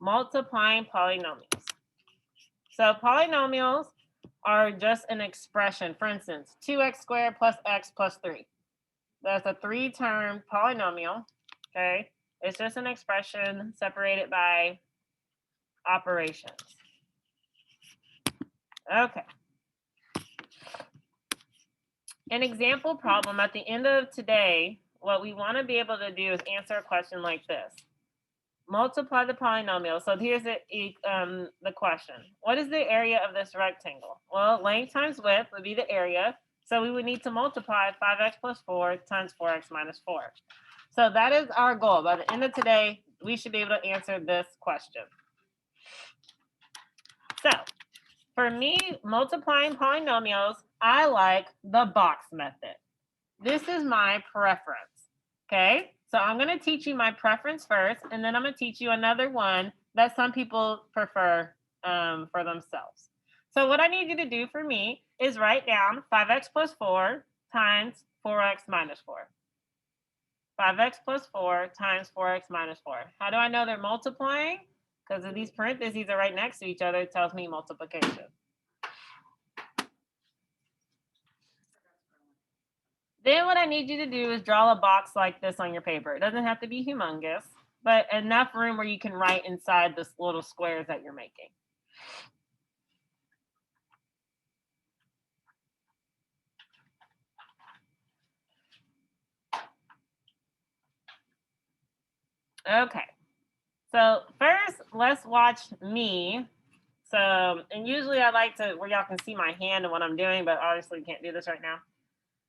multiplying polynomials. So polynomials are just an expression. For instance, 2x squared plus x plus 3. That's a 3-term polynomial, okay? It's just an expression separated by operations. Okay. An example problem at the end of today, what we want to be able to do is answer a question like this. Multiply the polynomial. So here's the question. What is the area of this rectangle? Well, length times width would be the area. So we would need to multiply 5x plus 4 times 4x minus 4. So that is our goal. By the end of today, we should be able to answer this question. So for me, multiplying polynomials, I like the box method. This is my preference, okay? So I'm going to teach you my preference first, and then I'm going to teach you another one that some people prefer for themselves. So what I need you to do for me is write down 5x plus 4 times 4x minus 4. 5x plus 4 times 4x minus 4. How do I know they're multiplying? Because if these parentheses are right next to each other, it tells me multiplication. Then what I need you to do is draw a box like this on your paper. It doesn't have to be humongous, but enough room where you can write inside this little squares that you're making. Okay, so first let's watch me. So, and usually I like to where y'all can see my hand and what I'm doing, but obviously can't do this right now.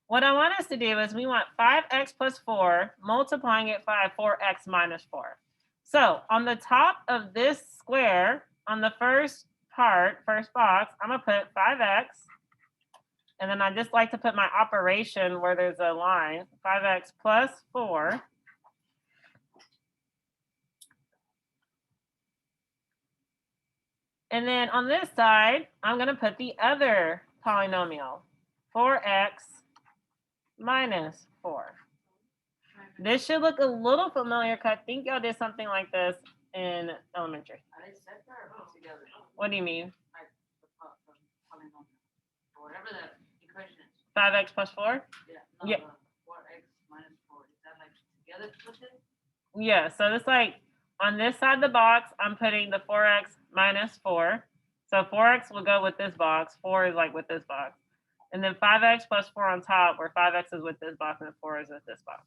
What I want us to do is we want 5x plus 4 multiplying it by 4x minus 4. So on the top of this square, on the first box, I'm going to put 5x. And then I just like to put my operation where there's a line, 5x plus 4. And then on this side, I'm going to put the other polynomial, 4x minus 4. This should look a little familiar because I think y'all did something like this in elementary. Are they separate or put together? What do you mean? Like the polynomial, or whatever the equation is. 5x plus 4? Yeah. No, yeah. 4x minus 4. Is that like together with it? Yeah. So it's like on this side of the box, I'm putting the 4x minus 4. So 4x will go with this box. 4 is like with this box. And then 5x plus 4 on top, where 5x is with this box and 4 is with this box.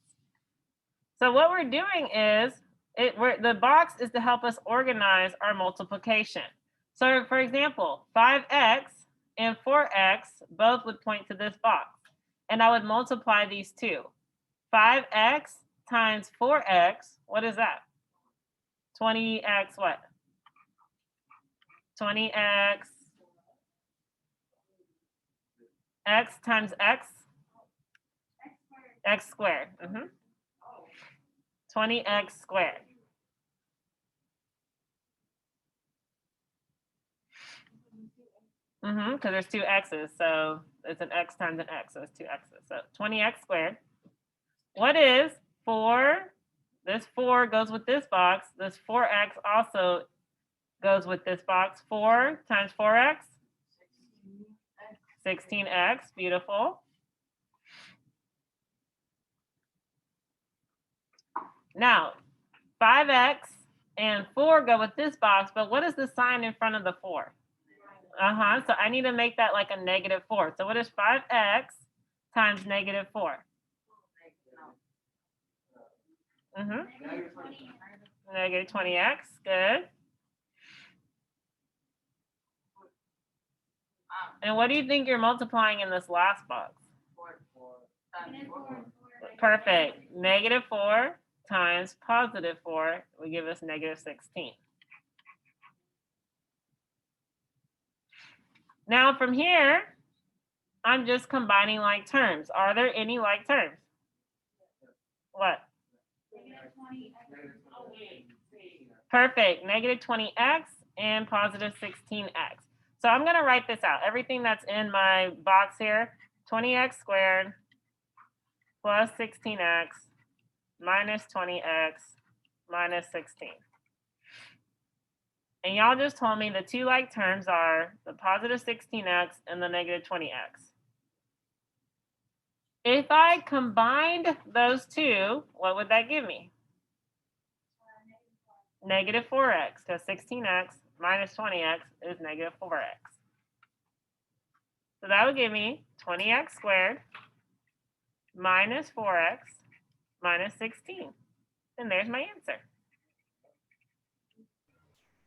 So what we're doing is, the box is to help us organize our multiplication. So for example, 5x and 4x both would point to this box. And I would multiply these two. 5x times 4x, what is that? 20x what? 20x, x times x? X squared. 20x squared. Because there's two x's, so it's an x times an x, so it's two x's. So 20x squared. What is 4? This 4 goes with this box. This 4x also goes with this box. 4 times 4x? 16x. Beautiful. Now, 5x and 4 go with this box, but what is the sign in front of the 4? So I need to make that like a -4. So what is 5x times -4? -20x. Good. And what do you think you're multiplying in this last box? 4. Perfect. -4 times +4 will give us -16. Now from here, I'm just combining like terms. Are there any like terms? What? Perfect. -20x and +16x. So I'm going to write this out. Everything that's in my box here, 20x squared plus 16x minus 20x minus 16. And y'all just told me the two like terms are the positive 16x and the negative 20x. If I combined those two, what would that give me? Negative 4x, because 16x minus 20x is negative 4x. So that would give me 20x squared minus 4x minus 16. And there's my answer.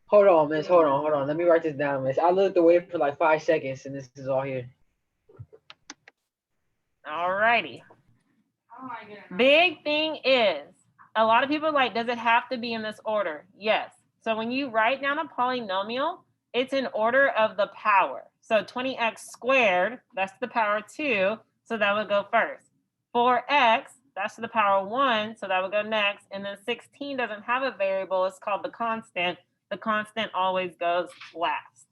Hold on, miss. Hold on. Let me write this down, miss. I looked away for like 5 seconds, and this is all here. Alrighty. Oh my goodness. Big thing is, a lot of people are like, does it have to be in this order? Yes. So when you write down a polynomial, it's in order of the power. So 20x squared, that's the power 2, so that would go first. 4x, that's to the power 1, so that would go next. And then 16 doesn't have a variable, it's called the constant. The constant always goes last.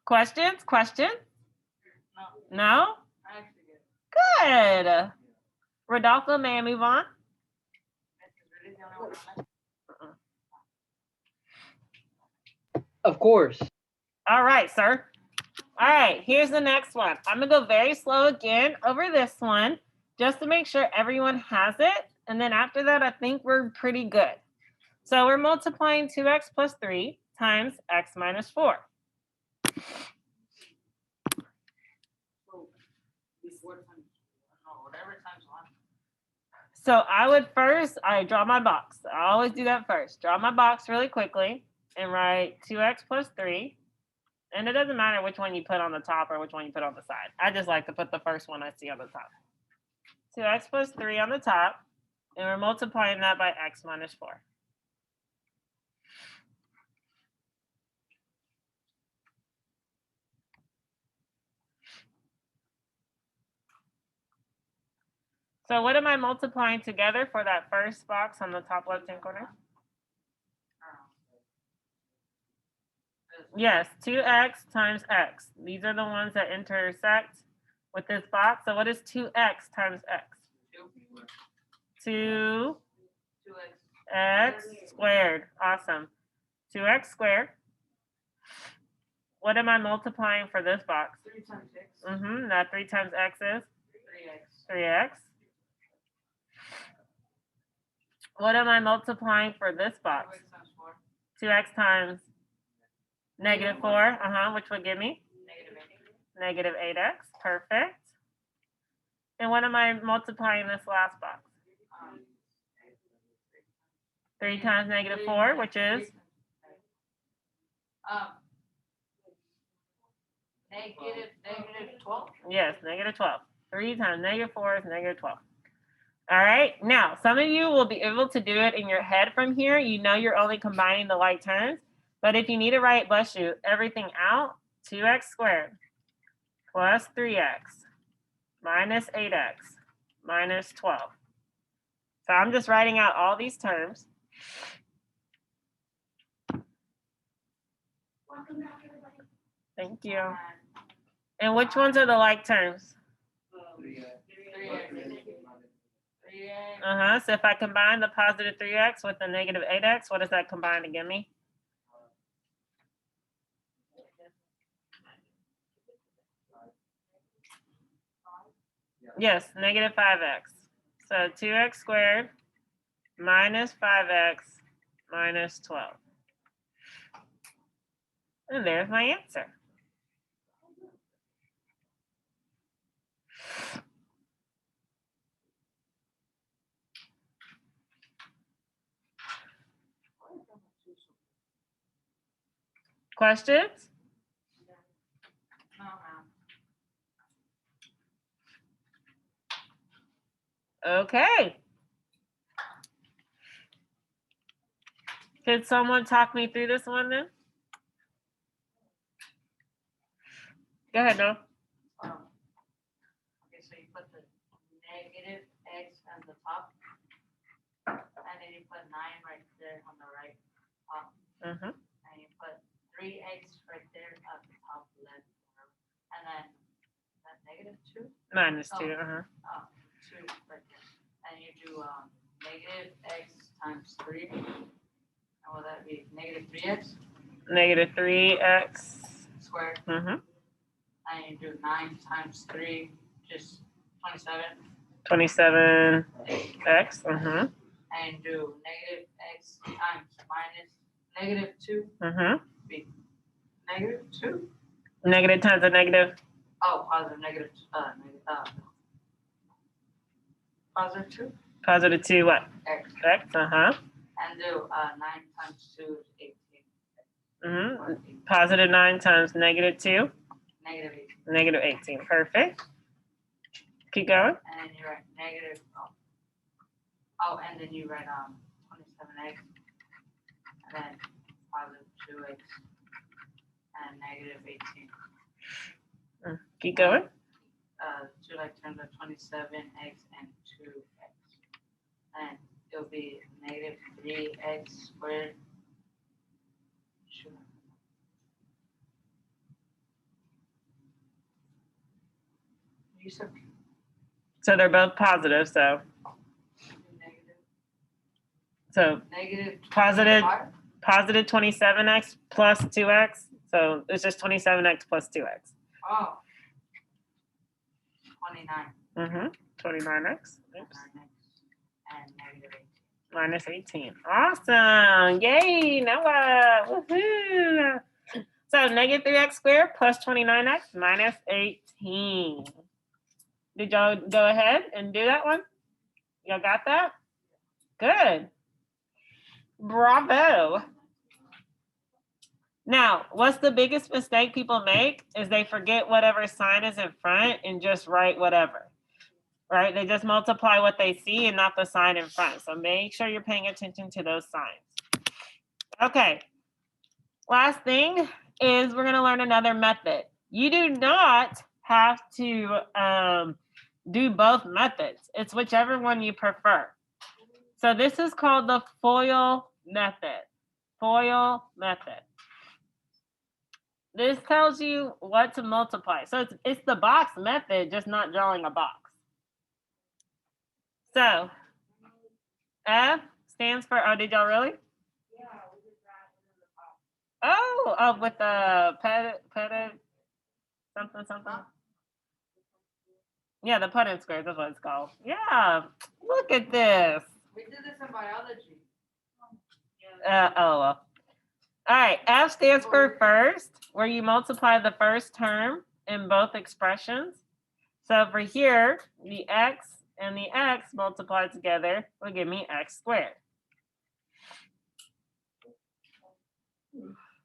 Questions? No? I actually get it. Good. Rodolfo, may I move on? This is really the only one I like. Of course. All right, sir. All right, here's the next one. I'm going to go very slow again over this one just to make sure everyone has it. And then after that, I think we're pretty good. So we're multiplying 2x plus 3 times x minus 4. So, before times, whatever times 1. So I would first, I draw my box. I always do that first. Draw my box really quickly and write 2x plus 3. And it doesn't matter which one you put on the top or which one you put on the side. I just like to put the first one I see on the top. 2x plus 3 on the top. And we're multiplying that by x minus 4. So what am I multiplying together for that first box on the top left-hand corner? Yes, 2x times x. These are the ones that intersect with this box. So what is 2x times x? 2x squared. Awesome. 2x squared. What am I multiplying for this box? 3 times 6. That 3 times x is? 3x. What am I multiplying for this box? 2x times negative 4, which would give me? Negative 8x. Perfect. And what am I multiplying this last box? 3 times negative 4, which is? Negative 12. Yes, negative 12. 3 times negative 4 is negative 12. All right. Now, some of you will be able to do it in your head from here. You know you're only combining the like terms. But if you need to write, bless you, everything out, 2x squared plus 3x minus 8x minus 12. So I'm just writing out all these terms. Thank you. And which ones are the like terms? 3x. So if I combine the positive 3x with the negative 8x, what does that combine to give me? Yes, negative 5x. So 2x squared minus 5x minus 12. And there's my answer. Questions? No, ma'am. Okay. Could someone talk me through this one then? Go ahead, Noah. Okay, so you put the negative x on the top, and then you put 9 right there on the right top, and you put 3x right there at the top left, and then that negative 2. Minus 2, 2 right there, and you do negative x times 3. And will that be negative 3x? Negative 3x Squared. Mm-hmm. And you do 9 times 3, just 27. 27x. Mm-hmm. And do negative x times minus negative 2. Mm-hmm. Be negative 2. Negative times a negative. Oh, positive negative. Positive 2. Positive 2 what? X. X. Uh-huh. And do 9 times 2 is 18. Mm-hmm. Positive 9 times negative 2. Negative 18. Negative 18. Perfect. Keep going. And then you write negative. Oh, and then you write 27x. And then positive 2x. And negative 18. Keep going. 2 like terms are 27x and 2x. And it'll be negative 3x squared. Sure. You said So they're both positive, so negative positive 25? positive 27x plus 2x. So it's just 27x plus 2x. Oh. 29. Mm-hmm. 29x. Oops. And negative 18. Minus 18. Awesome. Yay. Noah. Woohoo. So negative 3x squared plus 29x minus 18. Did y'all go ahead and do that one? Y'all got that? Good. Bravo. Now, what's the biggest mistake people make is they forget whatever sign is in front and just write whatever, right? They just multiply what they see and not the sign in front. So make sure you're paying attention to those signs. Okay. Last thing is we're going to learn another method. You do not have to do both methods. It's whichever one you prefer. So this is called the FOIL method. FOIL method. This tells you what to multiply. So it's the box method, just not drawing a box. So F stands for, oh, did y'all really? Yeah, we just got it in the box. Oh, with the pet something. Yeah, the Punnett squares, that's what it's called. Yeah, look at this. We did this in biology. All right, F stands for first, where you multiply the first term in both expressions. So for here, the x and the x multiplied together will give me x squared.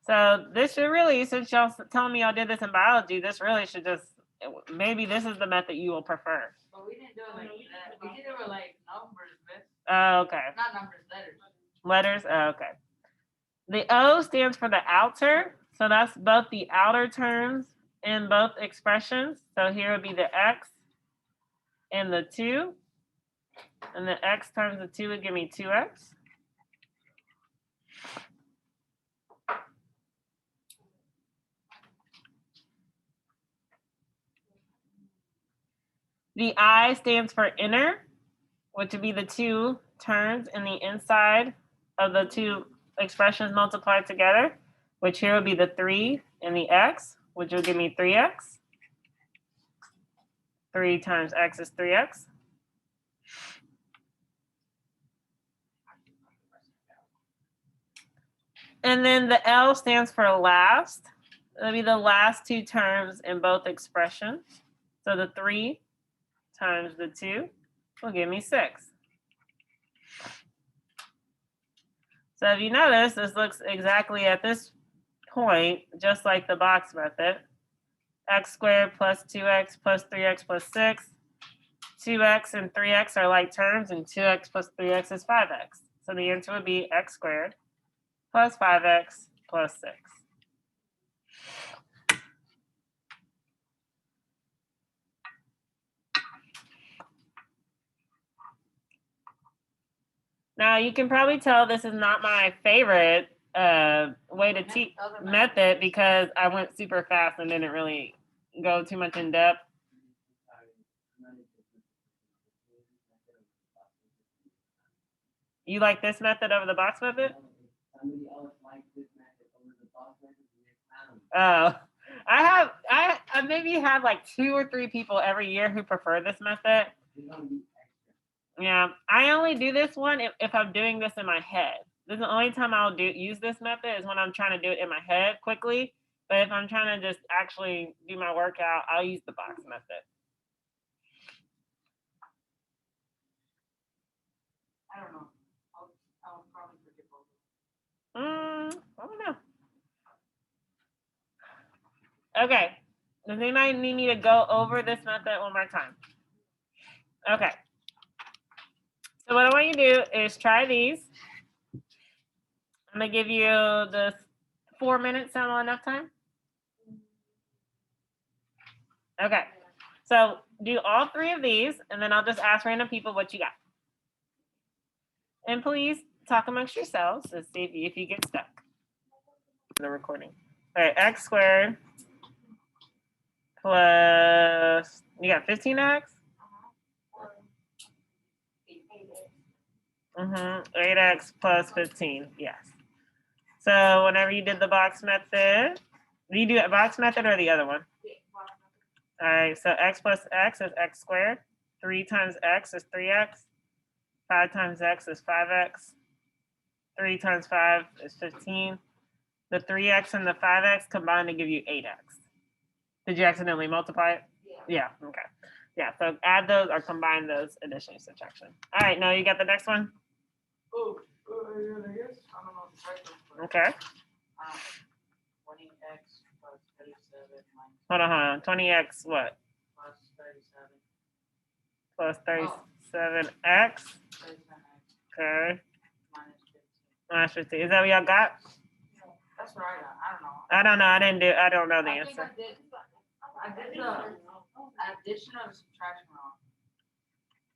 So this should really, since y'all telling me y'all did this in biology, this really should just, maybe this is the method you will prefer. But we didn't do it like that. We did it with like numbers, Miss. Oh, okay. Not numbers, letters. Letters? Oh, okay. The O stands for the outer. So that's both the outer terms in both expressions. So here would be the x and the 2. And the x times the 2 would give me 2x. The I stands for inner, which would be the 2 terms in the inside of the 2 expressions multiplied together, which here would be the 3 and the x, which will give me 3x. 3 times x is 3x. And then the L stands for last. It'll be the last 2 terms in both expressions. So the 3 times the 2 will give me 6. So if you notice, this looks exactly at this point, just like the box method. X squared plus 2x plus 3x plus 6. 2x and 3x are like terms, and 2x plus 3x is 5x. So the answer would be x squared plus 5x plus 6. Now you can probably tell this is not my favorite way to teach method because I went super fast and didn't really go too much in depth. You like this method over the box method? Somebody else likes this method over the box method. I maybe have like 2 or 3 people every year who prefer this method. Yeah, I only do this one if I'm doing this in my head. This is the only time I'll use this method is when I'm trying to do it in my head quickly. But if I'm trying to just actually do my workout, I'll use the box method. I don't know. I'll probably forget both. I don't know. Okay. Does anybody need me to go over this method one more time? Okay. So what I want you to do is try these. I'm going to give you the 4 minutes. Sound enough time? Okay. So do all 3 of these, and then I'll just ask random people what you got. And please talk amongst yourselves to see if you get stuck in the recording. All right, x squared plus, you got 15x? 8x plus 15, yes. So whenever you did the box method, do you do a box method or the other one? All right, so x plus x is x squared. 3 times x is 3x. 5 times x is 5x. 3 times 5 is 15. The 3x and the 5x combine to give you 8x. Did you accidentally multiply it? Yeah, okay. Yeah, so add those or combine those addition and subtraction. All right, now you got the next one? Oh, I guess. I don't know the Okay. 20x plus 37 minus. Hold on. 20x what? Plus 37. Plus 37x. 37x. Okay. Minus 15. Minus 15. Is that what y'all got? That's what I got. I don't know. I don't know. I don't know the answer. I did the addition or subtraction wrong.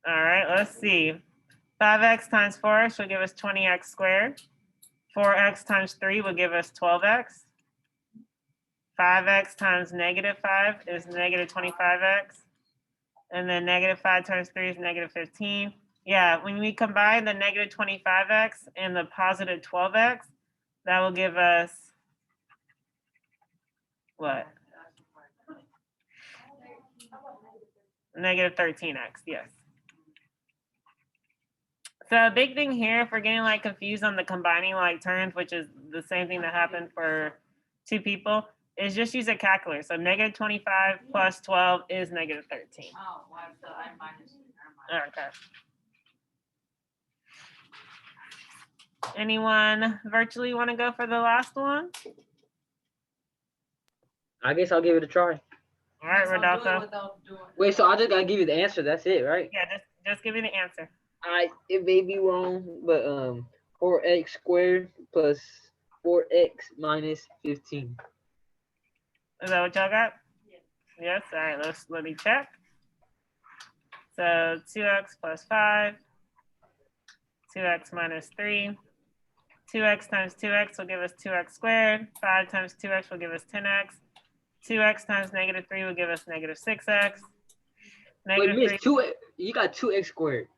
All right, let's see. 5x times 4x will give us 20x squared. 4x times 3 will give us 12x. 5x times negative 5 is negative 25x. And then negative 5 times 3 is negative 15. Yeah, when we combine the negative 25x and the positive 12x, that will give us what? Negative 13x, yes. So a big thing here, if we're getting like confused on the combining like terms, which is the same thing that happened for 2 people, is just use a calculator. So negative 25 plus 12 is negative 13. Oh, well, so I minus. Okay. Anyone virtually want to go for the last one? I guess I'll give it a try. All right, Rodolfo. Wait, so I just gotta give you the answer. That's it, right? Yeah, just give me the answer. It may be wrong, but 4x squared plus 4x minus 15. Is that what y'all got? Yes. All right, let me check. So 2x plus 5, 2x minus 3, 2x times 2x will give us 2x squared. 5 times 2x will give us 10x. 2x times negative 3 will give us negative 6x. Wait, miss, you got 2x squared.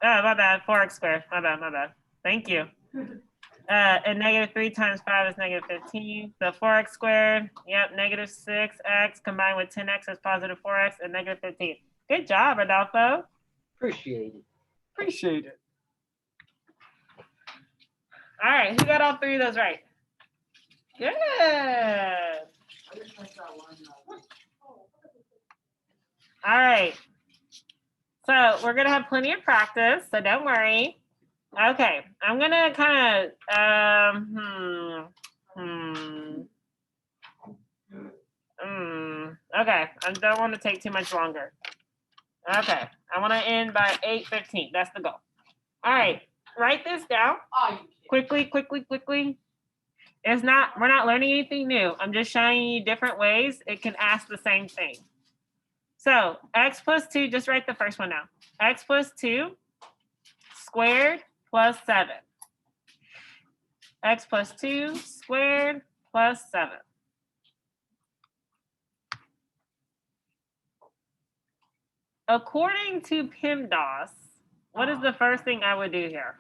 Oh, my bad. 4x squared. My bad. Thank you. And negative 3 times 5 is negative 15. So 4x squared, yep, negative 6x combined with 10x is positive 4x and negative 15. Good job, Rodolfo. Appreciate it. All right, who got all 3 of those right? Good. All right. So we're going to have plenty of practice, so don't worry. Okay, I'm going to kind of, okay, I don't want to take too much longer. Okay, I want to end by 8:15. That's the goal. All right, write this down. Quickly. We're not learning anything new. I'm just showing you different ways it can ask the same thing. So x plus 2, just write the first one down. X plus 2 squared plus 7. X plus 2 squared plus 7. According to PEMDAS, what is the first thing I would do here?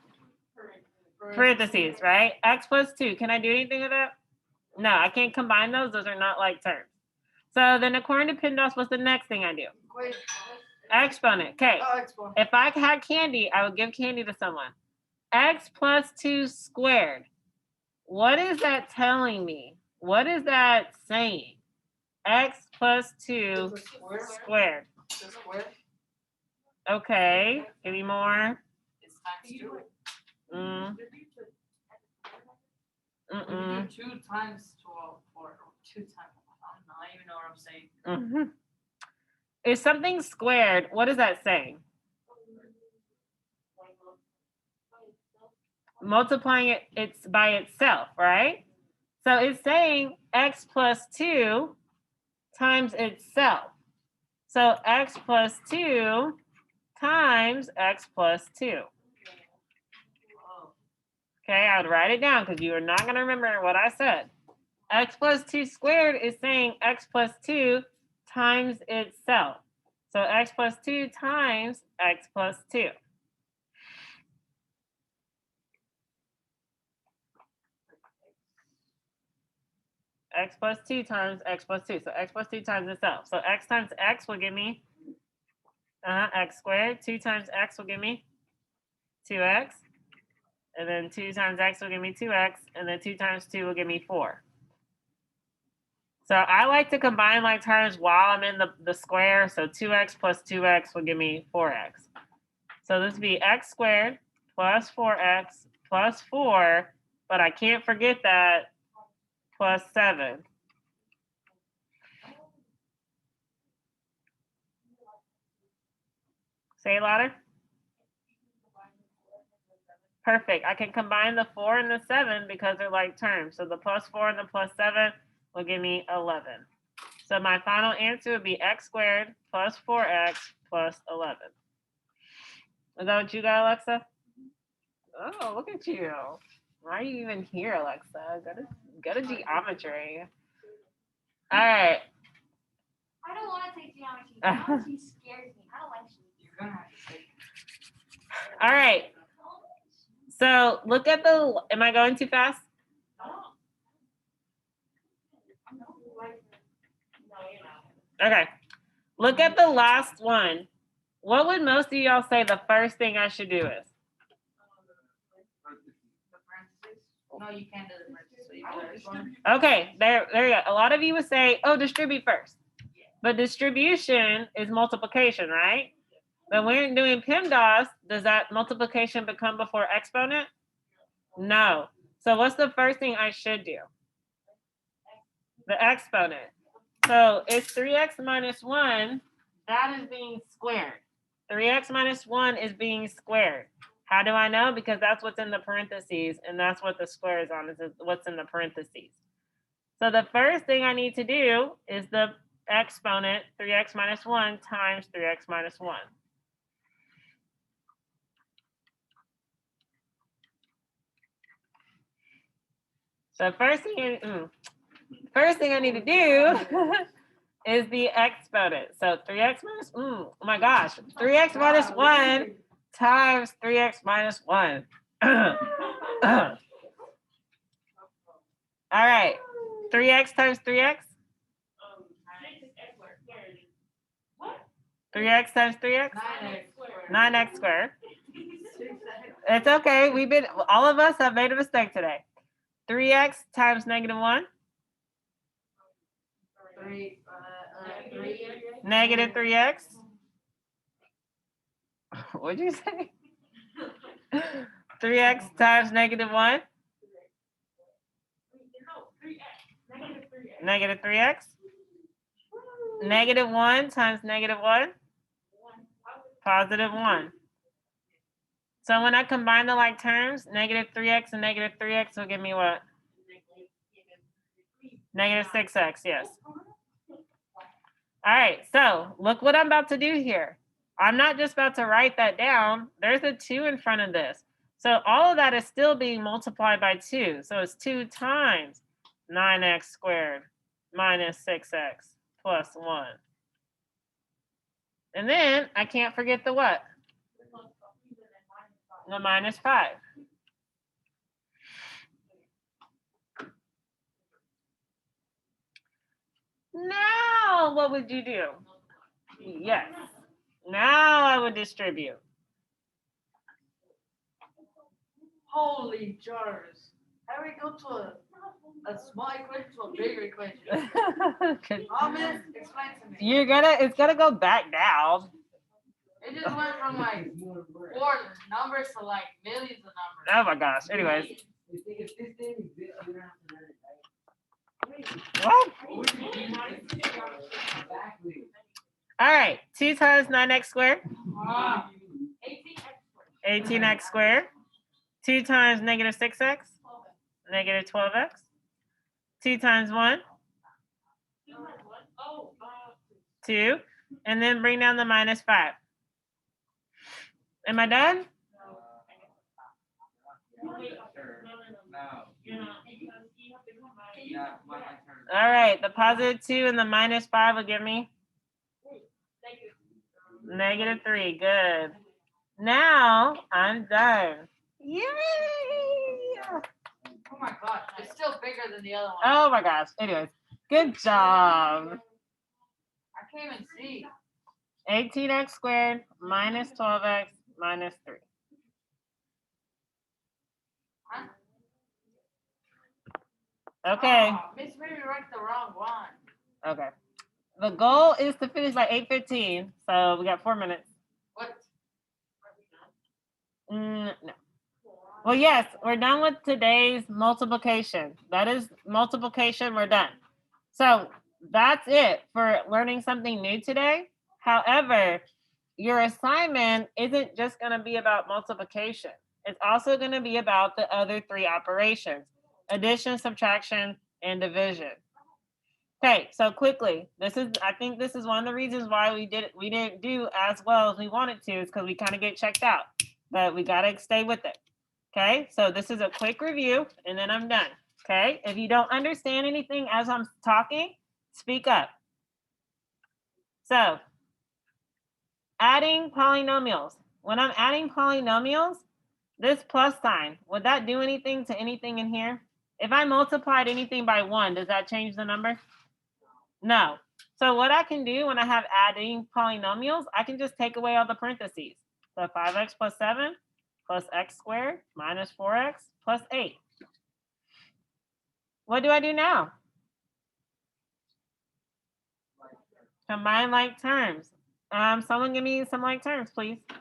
Parentheses, right? X plus 2. Can I do anything with that? No, I can't combine those. Those are not like terms. So then according to PEMDAS, what's the next thing I do? Exponent. Okay. If I had candy, I would give candy to someone. X plus 2 squared. What is that telling me? What is that saying? X plus 2 squared. Okay. Any more? It's times 2. Mm. When you do 2 times 12 or 2 times, I don't even know what I'm saying. Mm-hmm. If something's squared, what is that saying? Multiplying it's by itself, right? So it's saying x plus 2 times itself. So x plus 2 times x plus 2. Okay, I would write it down because you are not going to remember what I said. X plus 2 squared is saying x plus 2 times itself. So x plus 2 times x plus 2. X plus 2 times x plus 2. So x plus 2 times itself. So x times x will give me x squared. 2 times x will give me 2x. And then 2 times x will give me 2x. And then 2 times 2 will give me 4. So I like to combine like terms while I'm in the square. So 2x plus 2x will give me 4x. So this would be x squared plus 4x plus 4. But I can't forget that plus 7. Say it louder. Perfect. I can combine the 4 and the 7 because they're like terms. So the plus 4 and the plus 7 will give me 11. So my final answer would be x squared plus 4x plus 11. Is that what you got, Alexa? Oh, look at you. Why are you even here, Alexa? Go to geometry. All right. I don't want to take geometry. Geometry scares me. I don't like it. You're gonna have to take. All right. So look at the, am I going too fast? Okay. Look at the last one. What would most of y'all say the first thing I should do is? No, you can't do the parentheses. So you gotta distribute. Okay, there you go. A lot of you would say, oh, distribute first. But distribution is multiplication, right? But when you're doing PEMDAS, does that multiplication become before exponent? No. So what's the first thing I should do? The exponent. So it's 3x minus 1. That is being squared. 3x minus 1 is being squared. How do I know? Because that's what's in the parentheses, and that's what the square is on, is what's in the parentheses. So the first thing I need to do is the exponent, 3x minus 1 times 3x minus 1. So first thing I need to do is the exponent. So 3x minus, oh my gosh, 3x minus 1 times 3x minus 1. All right, 3x times 3x? 3x times 3x? 9x squared. It's okay. All of us have made a mistake today. 3x times negative 1? Negative 3x? What'd you say? 3x times negative 1? Negative 3x? Negative 1 times negative 1? Positive 1. So when I combine the like terms, negative 3x and negative 3x will give me what? Negative 6x, yes. All right, so look what I'm about to do here. I'm not just about to write that down. There's a 2 in front of this. So all of that is still being multiplied by 2. So it's 2 times 9x squared minus 6x plus 1. And then I can't forget the what? the minus 5. Now, what would you do? Yes. Now I would distribute. Holy jars. How do we go to a small equation to a bigger equation? Thomas, explain to me. It's gonna go back down. It just went from like 4 numbers to like millions of numbers. Oh my gosh. Anyways. What? All right. 2 times 9x squared. 18x squared. 2 times negative 6x. Negative 12x. 2 times 1. 2. And then bring down the minus 5. Am I done? All right. The positive 2 and the minus 5 will give me negative 3. Good. Now I'm done. Yay! Oh my god, it's still bigger than the other one. Oh my gosh. Anyways, good job. I can't even see. 18x squared minus 12x minus 3. Huh? Okay. Oh, Miss Mary wrote the wrong one. Okay. The goal is to finish by 8:15, so we got 4 minutes. What? No. Well, yes, we're done with today's multiplication. That is multiplication. We're done. So that's it for learning something new today. However, your assignment isn't just going to be about multiplication. It's also going to be about the other 3 operations: addition, subtraction, and division. Okay, so quickly, I think this is one of the reasons why we didn't do as well as we wanted to, is because we kind of get checked out. But we got to stay with it. Okay, so this is a quick review, and then I'm done. Okay, if you don't understand anything as I'm talking, speak up. So, adding polynomials. When I'm adding polynomials, this plus sign, would that do anything to anything in here? If I multiplied anything by 1, does that change the number? No. So what I can do when I have adding polynomials, I can just take away all the parentheses. So 5x plus 7 plus x squared minus 4x plus 8. What do I do now? Combine like terms. Someone give me some like terms, please. 7x,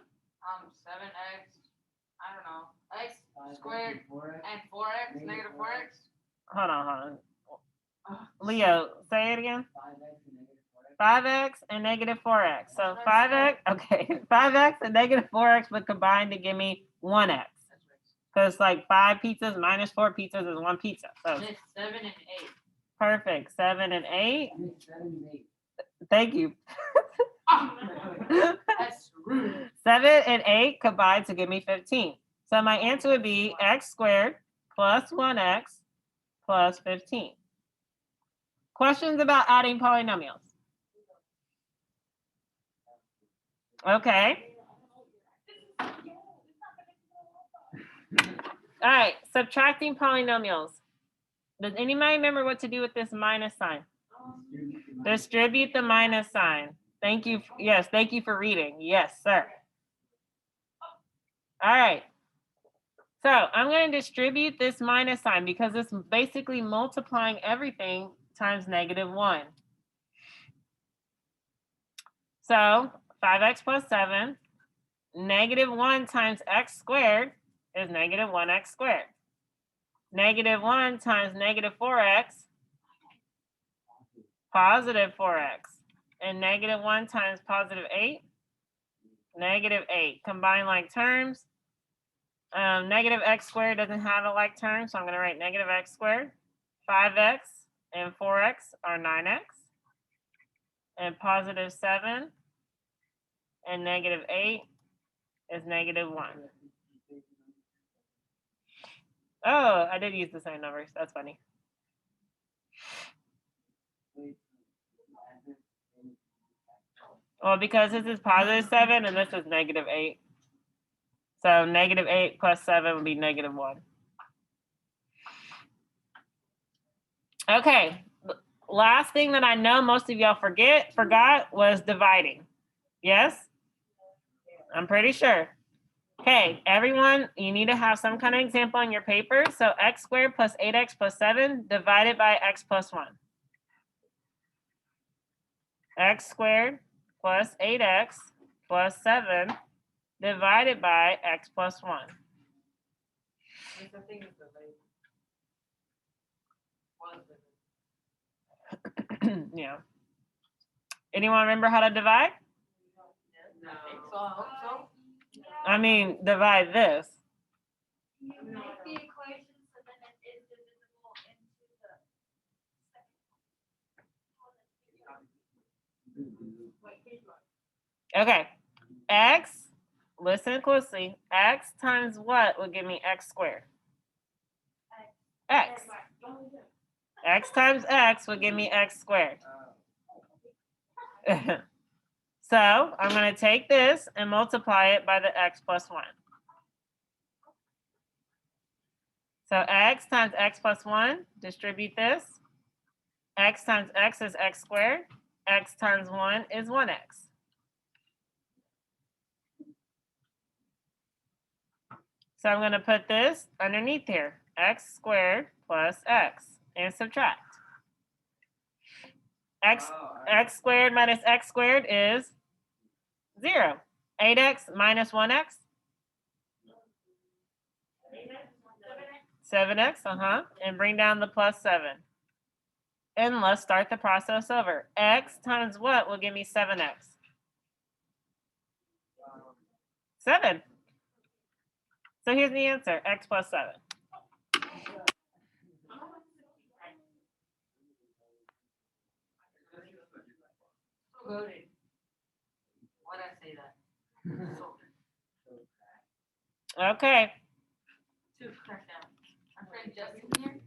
I don't know, x squared and 4x, negative 4x. Hold on. Leo, say it again. 5x and negative 4x. So 5x, okay, 5x and negative 4x would combine to give me 1x. Because like 5 pizzas minus 4 pizzas is 1 pizza. So 7 and 8. Perfect. 7 and 8. Thank you. That's rude. 7 and 8 combine to give me 15. So my answer would be x squared plus 1x plus 15. Questions about adding polynomials? Okay. All right, subtracting polynomials. Does anybody remember what to do with this minus sign? Distribute the minus sign. Thank you. Yes, thank you for reading. Yes, sir. All right. So I'm going to distribute this minus sign because it's basically multiplying everything times negative 1. So 5x plus 7, negative 1 times x squared is negative 1x squared. Negative 1 times negative 4x, positive 4x. And negative 1 times positive 8, negative 8. Combine like terms. Negative x squared doesn't have a like term, so I'm going to write negative x squared. 5x and 4x are 9x. And positive 7 and negative 8 is negative 1. Oh, I did use the same numbers. That's funny. Well, because this is positive 7 and this is negative 8. So negative 8 plus 7 would be negative 1. Okay, last thing that I know most of y'all forgot was dividing. Yes? I'm pretty sure. Okay, everyone, you need to have some kind of example on your paper. So x squared plus 8x plus 7 divided by x plus 1. X squared plus 8x plus 7 divided by x plus 1. Yeah. Anyone remember how to divide? No. So I hope so. I mean, divide this. You make the equation so then it is divisible into the Okay. X, listen closely. X times what would give me x squared? X. X times x would give me x squared. So I'm going to take this and multiply it by the x plus 1. So x times x plus 1, distribute this. X times x is x squared. X times 1 is 1x. So I'm going to put this underneath here. X squared plus x and subtract. X squared minus x squared is 0. 8x minus 1x? 7x, and bring down the plus 7. And let's start the process over. X times what will give me 7x? 7. So here's the answer, x plus 7. So good. Why'd I say that? So good. Okay. Two, crack down. Our friend Justin here,